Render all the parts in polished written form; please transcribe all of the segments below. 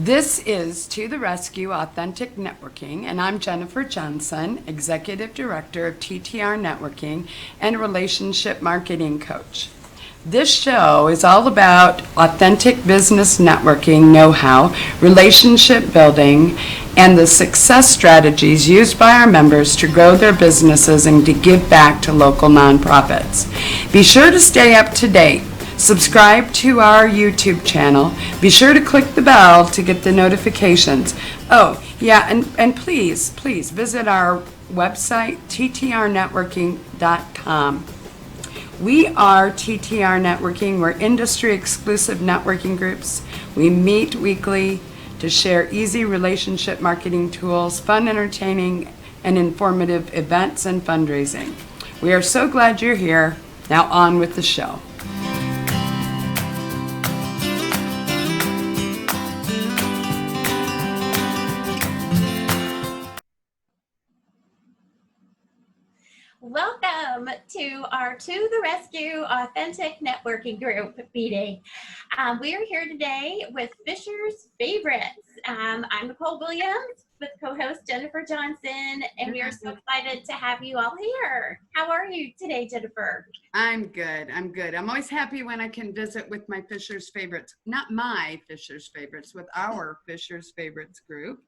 This is To the Rescue Authentic Networking, and I'm Jennifer Johnson, Executive Director of TTR Networking and Relationship Marketing Coach. This show is all about authentic business networking know-how, relationship building, and the success strategies used by our members to grow their businesses and to give back to local nonprofits. Be sure to stay up to date. Subscribe to our YouTube channel. Be sure to click the bell to get the notifications. Oh, yeah, and please visit our website, ttrnetworking.com. We are TTR Networking. We're industry-exclusive networking groups. We meet weekly to share easy relationship marketing tools, fun, entertaining, and informative events and fundraising. We are so glad you're here. Now on with the show. Welcome to our To the Rescue Authentic Networking Group meeting. We are here today with Fisher's Favorites. I'm Nicole Williams with co-host Jennifer Johnson, and we are so excited to have you all here. How are you today, Jennifer? I'm good. I'm always happy when I can visit with my Fisher's Favorites, not my Fisher's Favorites, with our Fisher's Favorites group.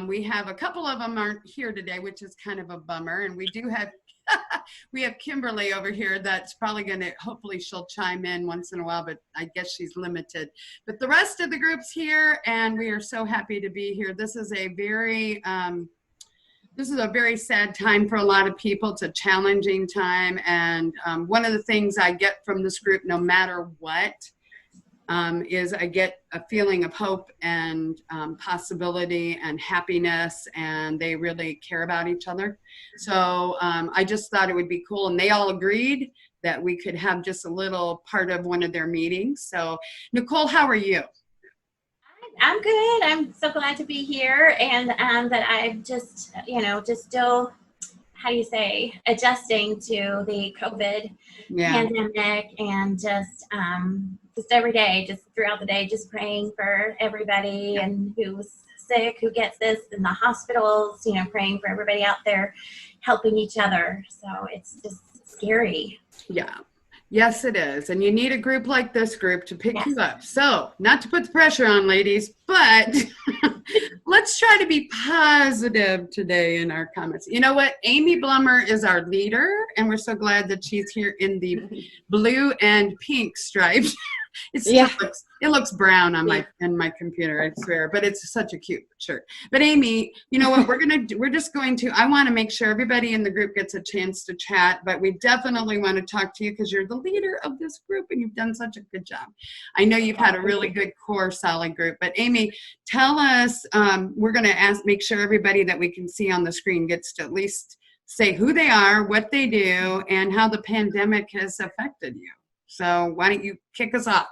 We have a couple of them aren't here today, which is kind of a bummer, and we do have we have Kimberly over here that's probably going to, hopefully she'll chime in once in a while, but I guess she's limited. But the rest of the group's here, and we are so happy to be here. This is a very sad time for a lot of people. It's a challenging time, and one of the things I get from this group, no matter what, is I get a feeling of hope and possibility and happiness, and they really care about each other. So I just thought it would be cool, and they all agreed that we could have just a little part of one of their meetings. So Nicole, how are you? I'm good. I'm so glad to be here, and that I'm just still, how do you say, adjusting to the COVID pandemic, and just every day, just throughout the day, just praying for everybody and who's sick, who gets this in the hospitals, praying for everybody out there, helping each other. So it's just scary. Yeah. Yes, it is. And you need a group like this group to pick you up. So not to put the pressure on, ladies, but let's try to be positive today in our comments. You know what? Amy.blumer is our leader, and we're so glad that she's here in the blue and pink stripes. It looks brown on my computer, I swear, but it's such a cute shirt. But Amy, you know what I want to make sure everybody in the group gets a chance to chat, but we definitely want to talk to you because you're the leader of this group and you've done such a good job. I know you've had a really good core solid group, but Amy, tell us, we're going to make sure everybody that we can see on the screen gets to at least say who they are, what they do, and how the pandemic has affected you. So why don't you kick us off?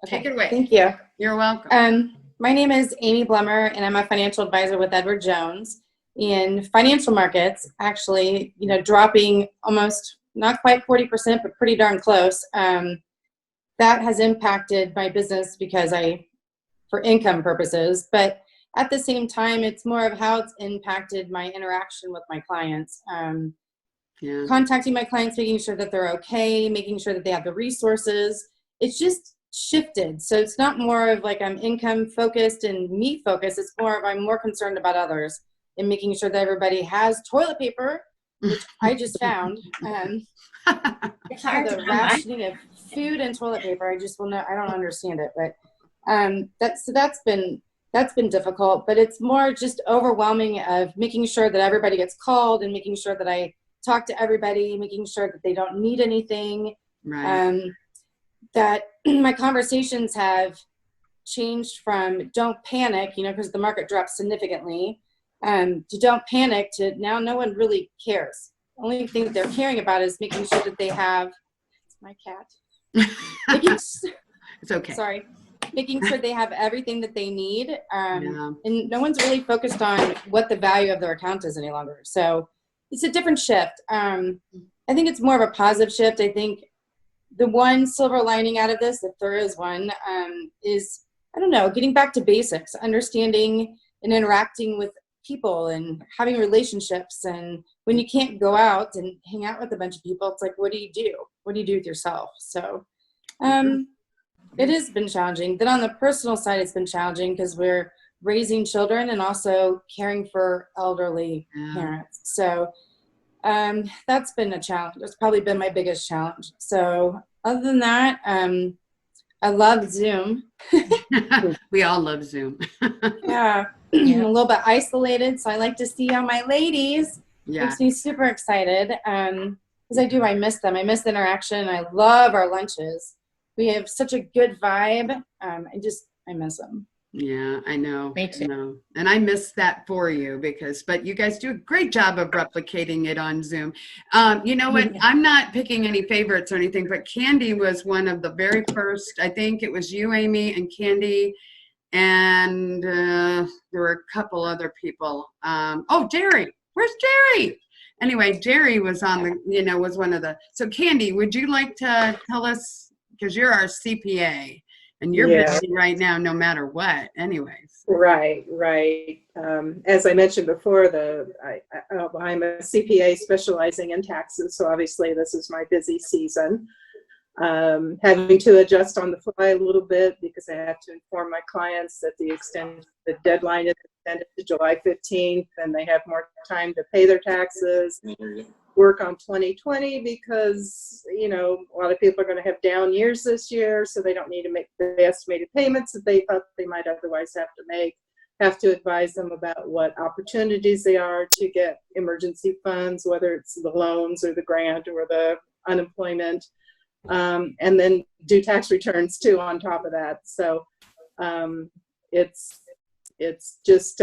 Okay. Take it away. Thank you. You're welcome. My name is Amy.blumer, and I'm a financial advisor with Edward Jones. In financial markets, actually, dropping almost, not quite 40%, but pretty darn close. That has impacted my business because for income purposes, but at the same time, it's more of how it's impacted my interaction with my clients. Contacting my clients, making sure that they're okay, making sure that they have the resources. It's just shifted. So it's not more of like I'm income focused and me focused. It's more of I'm more concerned about others and making sure that everybody has toilet paper, which I just found. It's hard the rationing of food and toilet paper. I don't understand it, but that's been difficult. But it's more just overwhelming of making sure that everybody gets called and making sure that I talk to everybody, making sure that they don't need anything. Right. That my conversations have changed from don't panic, because the market dropped significantly, to don't panic to now no one really cares. The only thing that they're caring about is making sure that they have, it's my cat. It's okay. Sorry. Making sure they have everything that they need. And no one's really focused on what the value of their account is any longer. So it's a different shift. I think it's more of a positive shift. I think the one silver lining out of this, if there is one, is I don't know, getting back to basics, understanding and interacting with people and having relationships. And when you can't go out and hang out with a bunch of people, it's like, what do you do? What do you do with yourself? So it has been challenging. Then on the personal side, it's been challenging because we're raising children and also caring for elderly parents. So that's been a challenge. It's probably been my biggest challenge. So other than that, I love Zoom. We all love Zoom. Yeah. I'm a little bit isolated, so I like to see all my ladies. Yeah. Makes me super excited because I miss them. I miss the interaction. I love our lunches. We have such a good vibe. I miss them. Yeah, I know. Me too. I know. And I miss that for you but you guys do a great job of replicating it on Zoom. You know what? I'm not picking any favorites or anything, but Candy was one of the very first. I think it was you, Amy, and Candy, and there were a couple other people. Jerri. Where's Jerri? Anyway, Jerri was on was one of the. So Candy, would you like to tell us, because you're our CPA? And you're busy right now, no matter what, anyways. Right. As I mentioned before, I'm a CPA specializing in taxes, so obviously this is my busy season. Having to adjust on the fly a little bit because I have to inform my clients that the deadline is extended to July 15th, and they have more time to pay their taxes. Work on 2020 because a lot of people are going to have down years this year, so they don't need to make the estimated payments that they thought they might otherwise have to make. Have to advise them about what opportunities they are to get emergency funds, whether it's the loans or the grant or the unemployment, and then do tax returns too on top of that. So it's just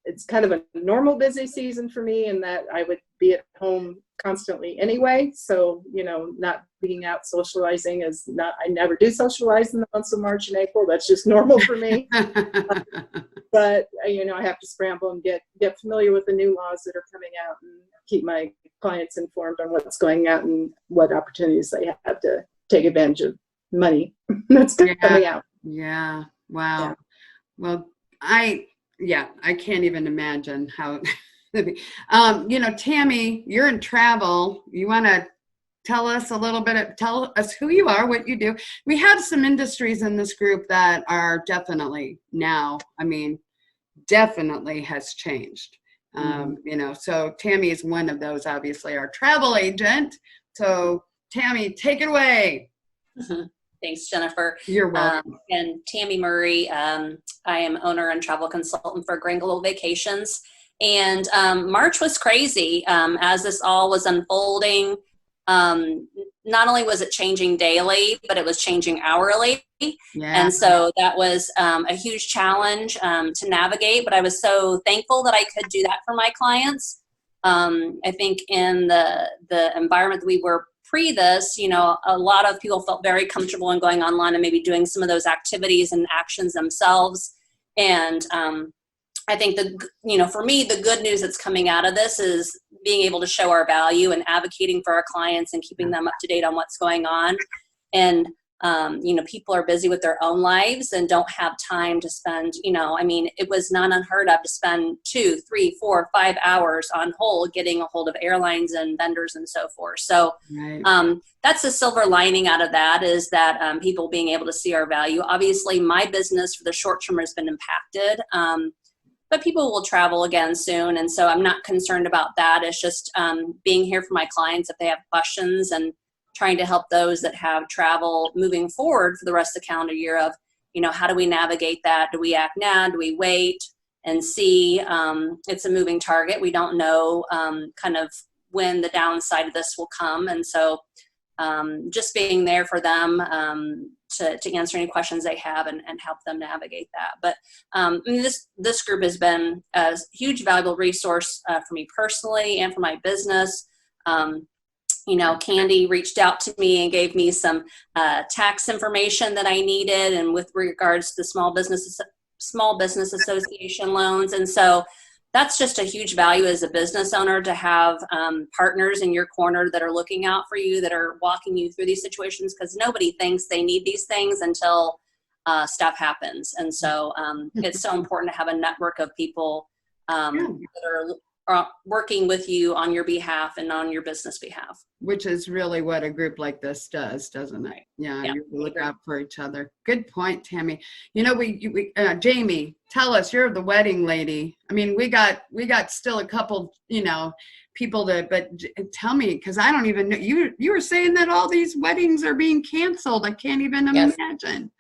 it's kind of a normal busy season for me in that I would be at home constantly anyway. So, not being out socializing I never do socialize in the months of March and April. That's just normal for me. But, I have to scramble and get familiar with the new laws that are coming out and keep my clients informed on what's going out and what opportunities they have to take advantage of money that's coming out. Yeah. Wow. Yeah. Well, I can't even imagine how. Tammy, you're in travel. You want to tell us a little bit, tell us who you are, what you do. We have some industries in this group that are definitely definitely has changed. So Tammy is one of those, obviously our travel agent. So Tammy, take it away. Thanks, Jennifer. You're welcome. And Tammy Murray. I am owner and travel consultant for Grandview Vacations. And March was crazy as this all was unfolding. Not only was it changing daily, but it was changing hourly. Yeah. And so that was a huge challenge to navigate. But I was so thankful that I could do that for my clients. I think in the environment that we were pre this, a lot of people felt very comfortable in going online and maybe doing some of those activities and actions themselves. And I think for me, the good news that's coming out of this is being able to show our value and advocating for our clients and keeping them up to date on what's going on. And, people are busy with their own lives and don't have time to spend, it was not unheard of to spend 2, 3, 4, 5 hours on hold, getting a hold of airlines and vendors and so forth. So that's the silver lining out of that is that people being able to see our value. Obviously, my business for the short term has been impacted. But people will travel again soon. And so I'm not concerned about that. It's just being here for my clients if they have questions and trying to help those that have travel moving forward for the rest of the calendar year of, how do we navigate that? Do we act now? Do we wait and see? It's a moving target. We don't know kind of when the downside of this will come. And so just being there for them to answer any questions they have and help them navigate that. But this group has been a huge valuable resource for me personally and for my business. Candy reached out to me and gave me some tax information that I needed, and with regards to the Small Business Association loans. And so that's just a huge value as a business owner to have partners in your corner that are looking out for you, that are walking you through these situations, because nobody thinks they need these things until stuff happens. And so it's so important to have a network of people that are working with you on your behalf and on your business behalf. Which is really what a group like this does, doesn't it? Yeah, you look out for each other. Good point, Tammy. You know, we Jamie, tell us, you're the wedding lady. I mean, we got still a couple, you know, people but tell me, because I don't even know. You were saying that all these weddings are being canceled. I can't even imagine.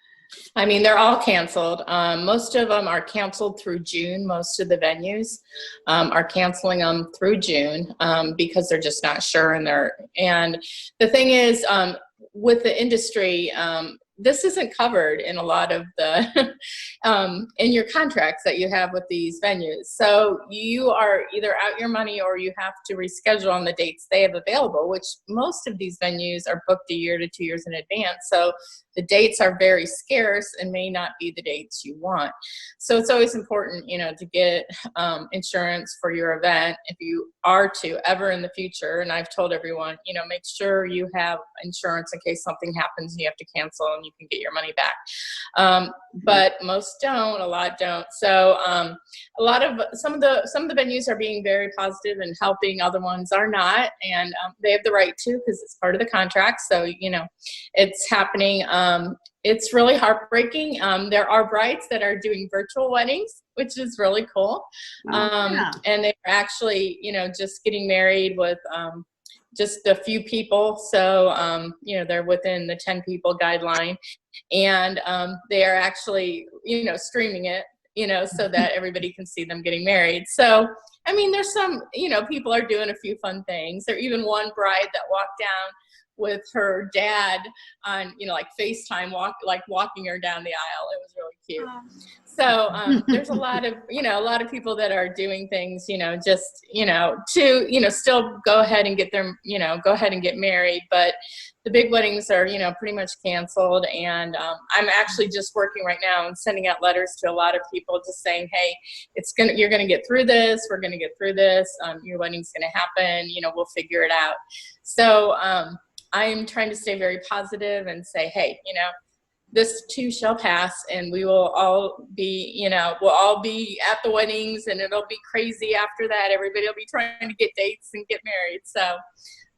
I mean, they're all canceled. Most of them are canceled through June. Most of the venues are canceling them through June because they're just not sure. And the thing is, with the industry, this isn't covered in a lot of the in your contracts that you have with these venues. So you are either out your money or you have to reschedule on the dates they have available, which most of these venues are booked a year to 2 years in advance. So the dates are very scarce and may not be the dates you want. So it's always important, you know, to get insurance for your event if you are to ever in the future. And I've told everyone, you know, make sure you have insurance in case something happens and you have to cancel and you can get your money back. But most don't, a lot don't. So some of the venues are being very positive and helping, other ones are not, and they have the right to, because it's part of the contract. So, you know, it's happening. It's really heartbreaking. There are brides that are doing virtual weddings, which is really cool. And they're actually, you know, just getting married with just a few people. So, you know, they're within the 10 people guideline, and they are actually, you know, streaming it, you know, so that everybody can see them getting married. So, I mean, there's some, you know, people are doing a few fun things. There even one bride that walked down with her dad on, you know, like FaceTime, walking her down the aisle. It was really cute. So there's a lot of people that are doing things, you know, just, you know, to, you know, still go ahead and get married. But the big weddings are, you know, pretty much canceled. And I'm actually just working right now and sending out letters to a lot of people just saying, hey, you're going to get through this. We're going to get through this. Your wedding's going to happen. You know, we'll figure it out. So, I'm trying to stay very positive and say, hey, you know, this too shall pass, and we will all be, you know, we'll all be at the weddings, and it'll be crazy after that. Everybody will be trying to get dates and get married. So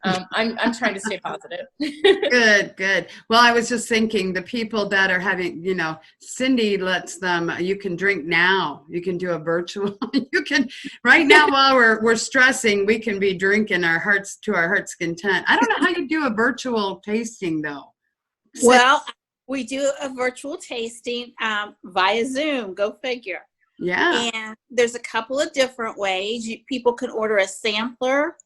I'm trying to stay positive. Good. Well, I was just thinking the people that are having, you know, Cindy lets them, you can drink now. You can do a virtual, you can, right now while we're stressing, we can be drinking our hearts to our heart's content. I don't know how you do a virtual tasting though. Well, we do a virtual tasting via Zoom, go figure. Yeah. And there's a couple of different ways. People can order a sampler,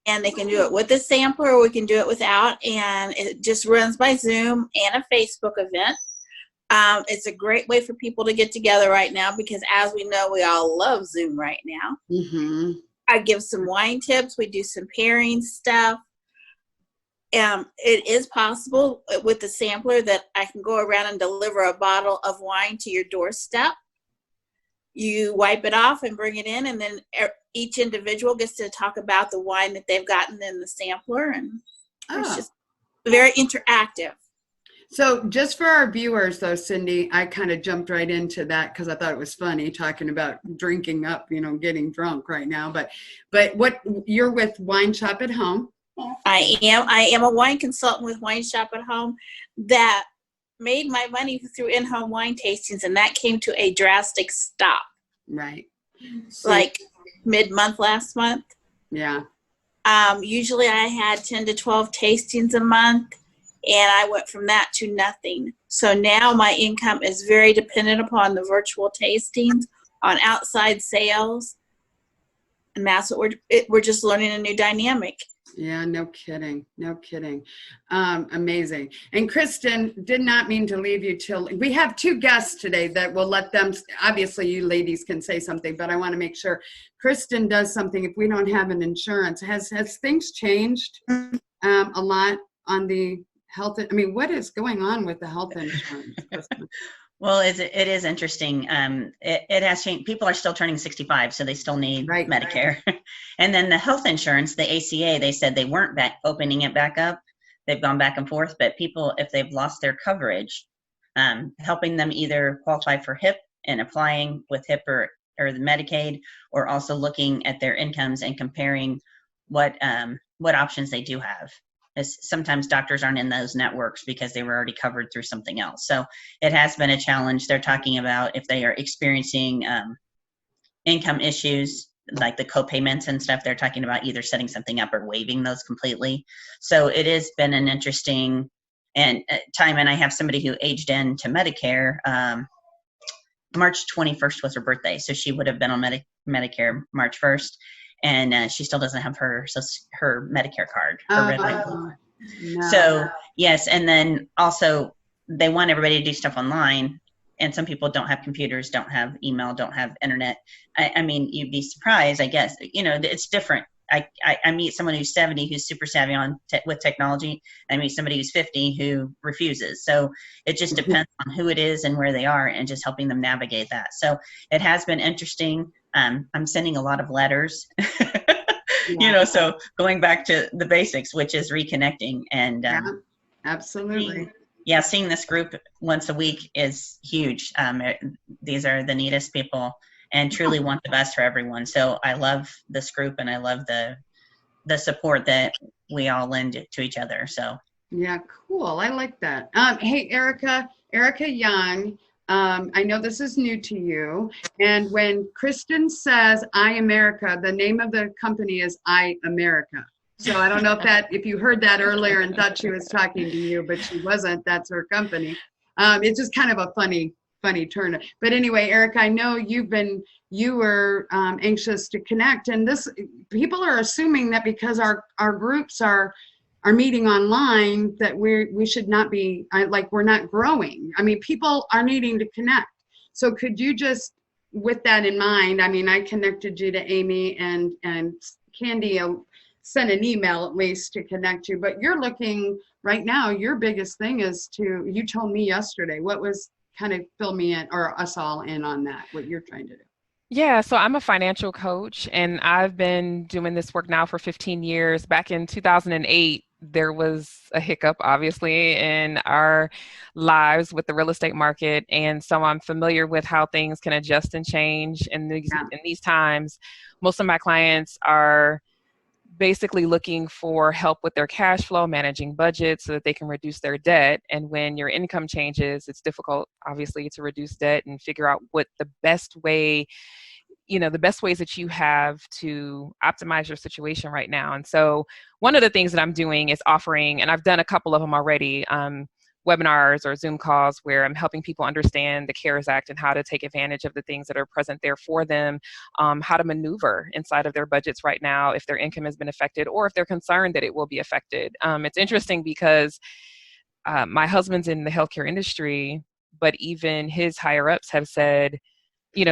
and they can do it with a sampler, or we can do it without, and it just runs by Zoom and a Facebook event. It's a great way for people to get together right now because, as we know, we all love Zoom right now. Mm-hmm. I give some wine tips. We do some pairing stuff. It is possible with the sampler that I can go around and deliver a bottle of wine to your doorstep. You wipe it off and bring it in, and then each individual gets to talk about the wine that they've gotten in the sampler, and it's just very interactive. So just for our viewers though, Cindy, I kind of jumped right into that because I thought it was funny talking about drinking up, you know, getting drunk right now. But what you're with Wine Shop at Home? I am a wine consultant with Wine Shop at Home that made my money through in-home wine tastings, and that came to a drastic stop. Right. So, like mid-month last month. Yeah. Usually I had 10 to 12 tastings a month, and I went from that to nothing. So now my income is very dependent upon the virtual tastings, on outside sales, and that's what we're just learning a new dynamic. Yeah, no kidding. Amazing. And Kristen, did not mean to leave you till, we have two guests today that will let them, obviously you ladies can say something, but I want to make sure Kristen does something if we don't have an insurance. Has things changed a lot on the health? I mean, what is going on with the health insurance? Well, it is interesting. It has changed. People are still turning 65, so they still need Medicare. Right. And then the health insurance, the ACA, they said they weren't opening it back up. They've gone back and forth. But people, if they've lost their coverage, helping them either qualify for HIP and applying with HIP or the Medicaid, or also looking at their incomes and comparing what options they do have. As sometimes doctors aren't in those networks because they were already covered through something else. So it has been a challenge. They're talking about if they are experiencing income issues, like the co-payments and stuff, they're talking about either setting something up or waiving those completely. So it has been an interesting time. And I have somebody who aged into Medicare. March 21st was her birthday. So she would have been on Medicare March 1st. And she still doesn't have her Medicare card. No. So yes, and then also they want everybody to do stuff online, and some people don't have computers, don't have email, don't have internet. I mean, you'd be surprised, I guess. It's different. I meet someone who's 70 who's super savvy with technology. I meet somebody who's 50 who refuses. So it just depends on who it is and where they are, and just helping them navigate that. So it has been interesting. I'm sending a lot of letters, so going back to the basics, which is reconnecting. And absolutely. Seeing this group once a week is huge. These are the neatest people and truly want the best for everyone. So I love this group, and I love the support that we all lend to each other. So yeah, cool. I like that. Hey, Erica Young. I know this is new to you. And when Kristin says I America, the name of the company is I America. So I don't know if you heard that earlier and thought she was talking to you, but she wasn't. That's her company. It's just kind of a funny turn. But anyway, Erica, I know you were anxious to connect, and people are assuming that because our groups are meeting online that we should not be we're not growing. I mean, people are needing to connect. So could you just, with that in mind, I mean, I connected you to Amy, and Candy sent an email at least to connect you, but you're looking right now, your biggest thing is you told me yesterday, what was, kind of fill me in, or us all in on that, what you're trying to do. Yeah, so I'm a financial coach, and I've been doing this work now for 15 years. Back in 2008, there was a hiccup, obviously, in our lives with the real estate market. And so I'm familiar with how things can adjust and change in these times. Most of my clients are basically looking for help with their cash flow, managing budgets so that they can reduce their debt. And when your income changes, it's difficult, obviously, to reduce debt and figure out what the best ways that you have to optimize your situation right now. And so one of the things that I'm doing is offering, and I've done a couple of them already, webinars or Zoom calls where I'm helping people understand the CARES Act and how to take advantage of the things that are present there for them, how to maneuver inside of their budgets right now if their income has been affected or if they're concerned that it will be affected. It's interesting because my husband's in the healthcare industry, but even his higher ups have said,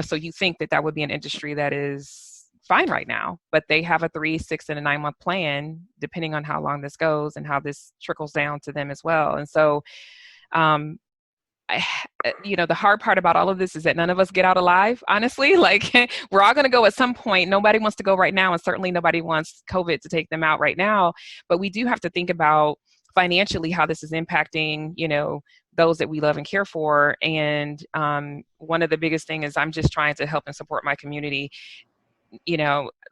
so you think that would be an industry that is fine right now, but they have a 3, 6, and a 9-month plan, depending on how long this goes and how this trickles down to them as well. And so, the hard part about all of this is that none of us get out alive, honestly. We're all going to go at some point. Nobody wants to go right now, and certainly nobody wants COVID to take them out right now. But we do have to think about financially how this is impacting, those that we love and care for. And one of the biggest things is I'm just trying to help and support my community.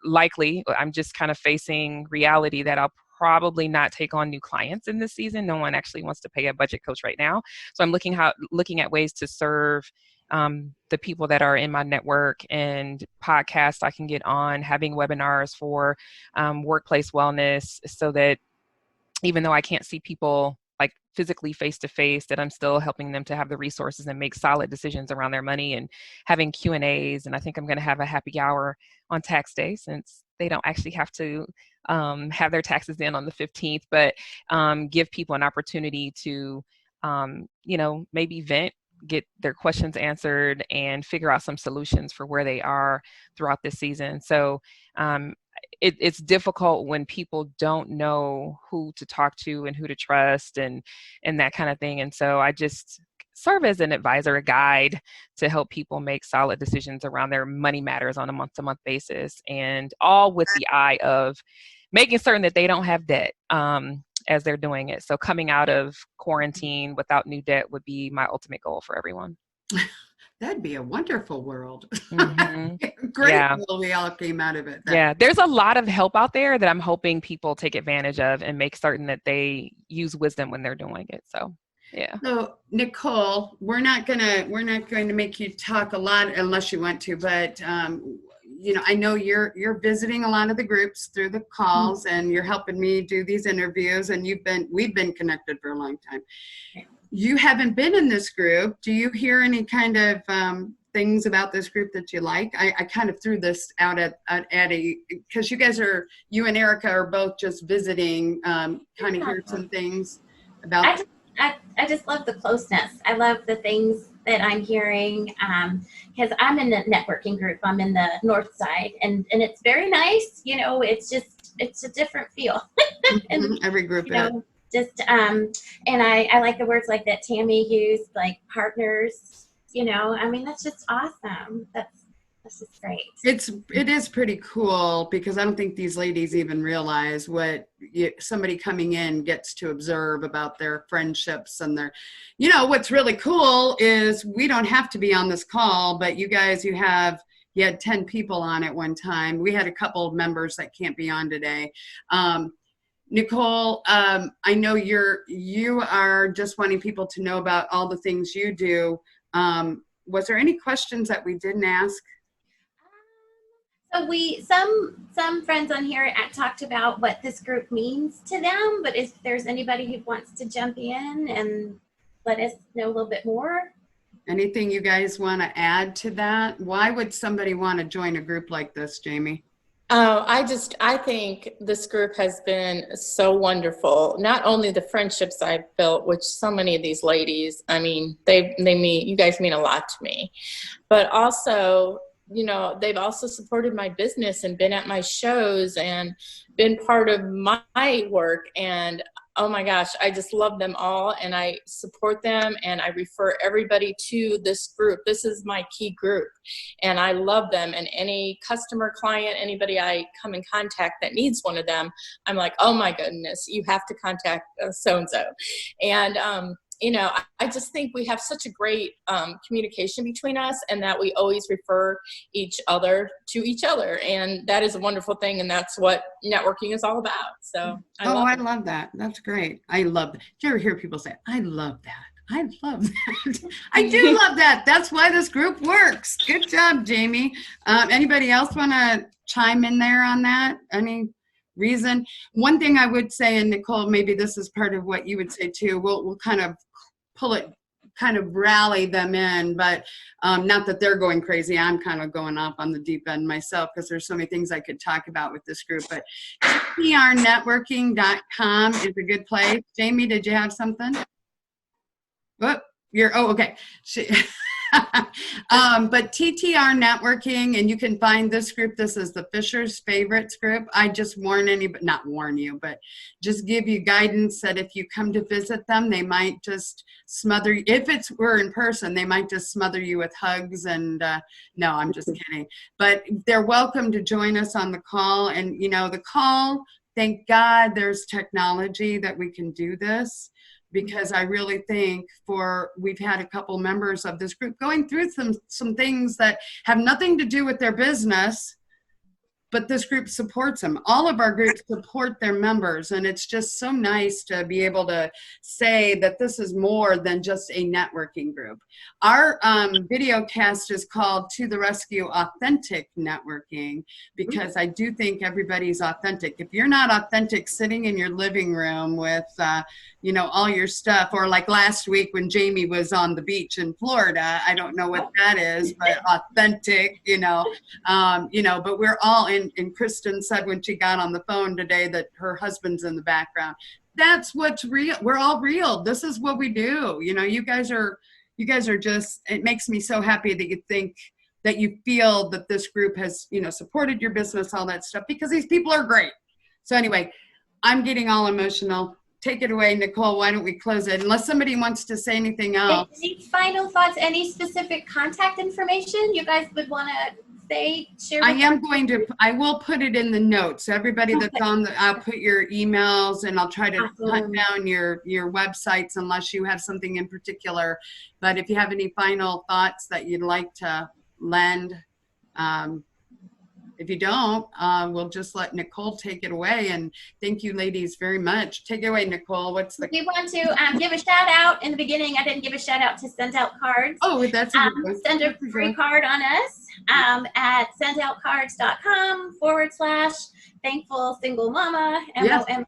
Likely I'm just kind of facing reality that I'll probably not take on new clients in this season. No one actually wants to pay a budget coach right now. So I'm looking at ways to serve the people that are in my network, and podcasts I can get on, having webinars for workplace wellness, so that even though I can't see people physically face to face, that I'm still helping them to have the resources and make solid decisions around their money, and having Q&As. And I think I'm going to have a happy hour on tax day, since they don't actually have to have their taxes in on the 15th, but give people an opportunity to, maybe vent, get their questions answered, and figure out some solutions for where they are throughout this season. So it's difficult when people don't know who to talk to and who to trust and that kind of thing. And so I just serve as an advisor, a guide to help people make solid decisions around their money matters on a month-to-month basis, and all with the eye of making certain that they don't have debt. as they're doing it. So coming out of quarantine without new debt would be my ultimate goal for everyone. That'd be a wonderful world. Mm-hmm. Great Yeah. world we all came out of it. Yeah, there's a lot of help out there that I'm hoping people take advantage of and make certain that they use wisdom when they're doing it. So, yeah. So Nicole, we're not going to make you talk a lot unless you want to, but you know, I know you're visiting a lot of the groups through the calls, and you're helping me do these interviews, and we've been connected for a long time. You haven't been in this group. Do you hear any kind of things about this group that you like? I kind of threw this out at because you and Erica are both just visiting, kind of hear some things about. I just love the closeness. I love the things that I'm hearing, because I'm in the networking group. I'm in the north side, and it's very nice. You know, it's a different feel. And every group, you know, just and I like the words like that Tammy used, like partners. You know, I mean, that's just awesome. That's just great. It is pretty cool, because I don't think these ladies even realize what somebody coming in gets to observe about their friendships and their, you know, what's really cool is we don't have to be on this call, but you guys, you had 10 people on at one time. We had a couple of members that can't be on today. Nicole, I know you are just wanting people to know about all the things you do. Was there any questions that we didn't ask? So some friends on here talked about what this group means to them, but if there's anybody who wants to jump in and let us know a little bit more. Anything you guys want to add to that? Why would somebody want to join a group like this, Jamie? Oh, I think this group has been so wonderful. Not only the friendships I've built, which so many of these ladies, I mean, you guys mean a lot to me, but also, you know, they've also supported my business and been at my shows and been part of my work. And oh my gosh, I just love them all, and I support them, and I refer everybody to this group. This is my key group, and I love them. And any customer, client, anybody I come in contact that needs one of them, I'm like, oh my goodness, you have to contact so-and-so. And, you know, I just think we have such a great communication between us, and that we always refer each other to each other. And that is a wonderful thing. And that's what networking is all about. So I love that. That's great. I love that. Do you ever hear people say, I love that? I love that. I do love that. That's why this group works. Good job, Jamie. Anybody else want to chime in there on that? Any reason? One thing I would say, and Nicole, maybe this is part of what you would say too, we'll kind of kind of rally them in, but not that they're going crazy. I'm kind of going off on the deep end myself, because there's so many things I could talk about with this group. But trnetworking.com is a good place. Jamie, did you have something? Okay. But TTR Networking, and you can find this group. This is the Fisher's Favorites group. I just not warn you, but just give you guidance that if you come to visit them, they might just smother you. If we're in person, they might just smother you with hugs. And no, I'm just kidding. But they're welcome to join us on the call. And, you know, the call, thank God there's technology that we can do this. Because I really think we've had a couple members of this group going through some things that have nothing to do with their business, but this group supports them. All of our groups support their members, and it's just so nice to be able to say that this is more than just a networking group. Our video cast is called To the Rescue Authentic Networking, because I do think everybody's authentic. If you're not authentic sitting in your living room with you know, all your stuff, or like last week when Jamie was on the beach in Florida, I don't know what that is, but authentic, you know, but we're all in, and Kristin said when she got on the phone today that her husband's in the background. That's what's real. We're all real. This is what we do. You know, you guys are just, it makes me so happy that you think that you feel that this group has, you know, supported your business, all that stuff, because these people are great. So anyway, I'm getting all emotional. Take it away, Nicole. Why don't we close it? Unless somebody wants to say anything else. Any final thoughts? Any specific contact information you guys would want to say? Share I with am going to, I will put it in the notes. Everybody that's on the, I'll put your emails and I'll try to hunt down your websites unless you have something in particular. But if you have any final thoughts that you'd like to lend, if you don't, we'll just let Nicole take it away. And thank you, ladies, very much. Take it away, Nicole. What's the? We want to give a shout out in the beginning. I didn't give a shout out to Send Out Cards. Oh, that's a good one. Send a free card on us at sendoutcards.com/thankful single mama MOMA.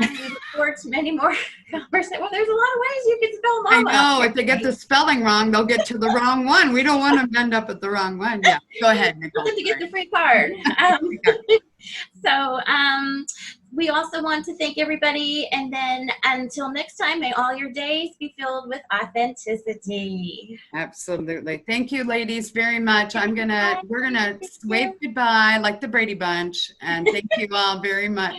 We look forward to many more conversations. Well, there's a lot of ways you can spell mama. I know. If they get the spelling wrong, they'll get to the wrong one. We don't want them to end up at the wrong one. Yeah. Go ahead, Nicole. To get the free card. So we also want to thank everybody, and then until next time, may all your days be filled with authenticity. Absolutely. Thank you, ladies, very much. We're gonna wave goodbye like the Brady Bunch, and thank you all very much.